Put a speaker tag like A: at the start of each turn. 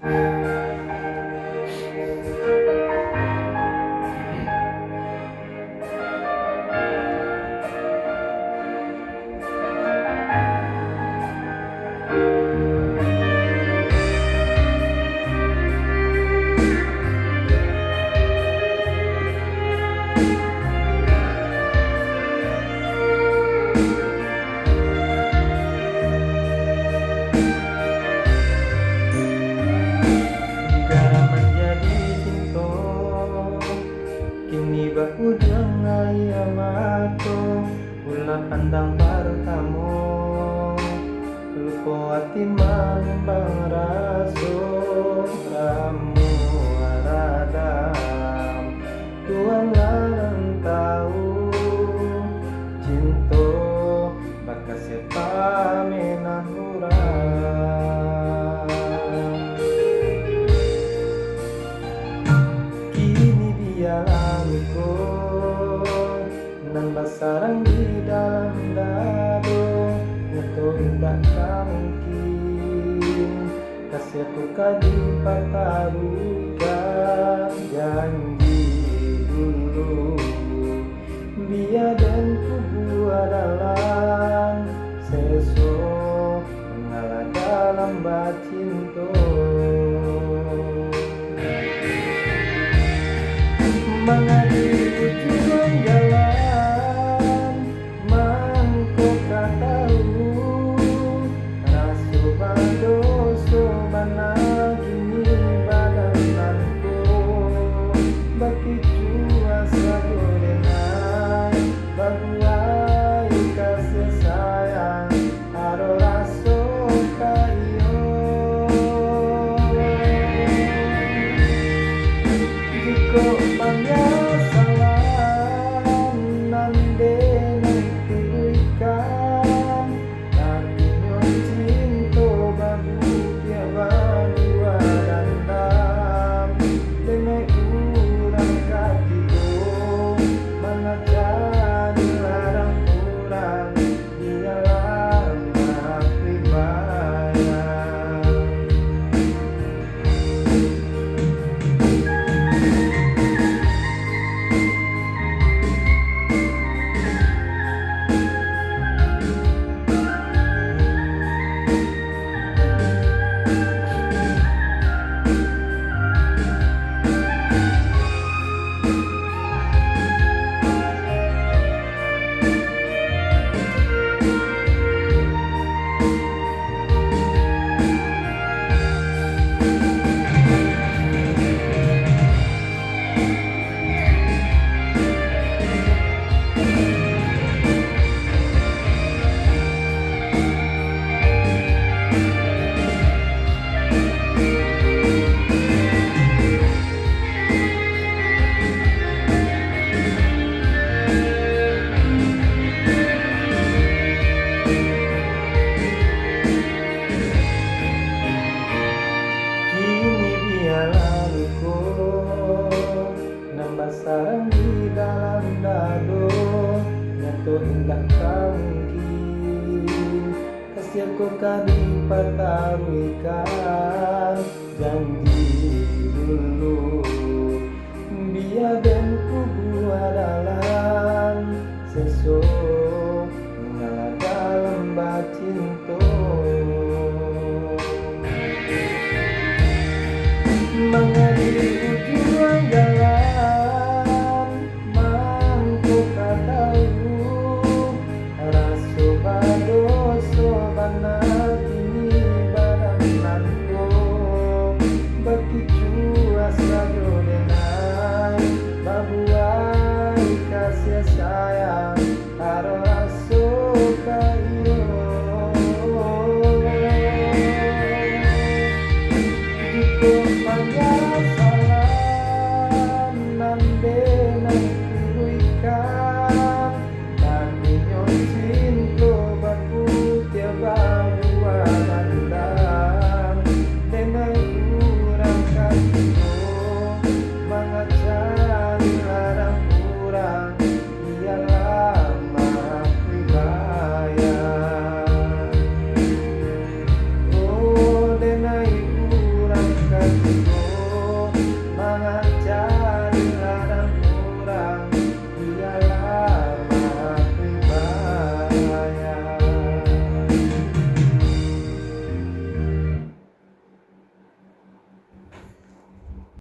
A: Negara menjadi cinta, kini baku jangan amato, ulah pandang pertamo, lupa hati manimbang raso, ramu aradam, Tuhan larang tahu, cinta bakas siapa menahura. Kini dia langko nan basarang di dalam dado, nyato indah mungkin kasih aku kadi patarukan janji dulu biar dan kubu adalah sesok mengalah dalam bacinto. Mengadili tujuan jalan mangko katahu rasu badoso banagini badananku baki cuasa gorenai baguai kasih sayang aro raso kayo jiko penyesalan nande nantikan tapi nyon cinto babu dia berdua dandam dengan urang katiku mana jadi larang kurang dialah pribaya. Kini dia laluku nambah sarang di dalam dado, nyato indah mungkin kasih aku kadi pataruikan janji dulu biar dan kubu adalah sesok mengalah dalam bacinto. Mengadili tujuan jalan mangko katahu raso badoso banagini badananku baki cuasa gorenai babuai kasih sayang aro raso kayo jiko panjang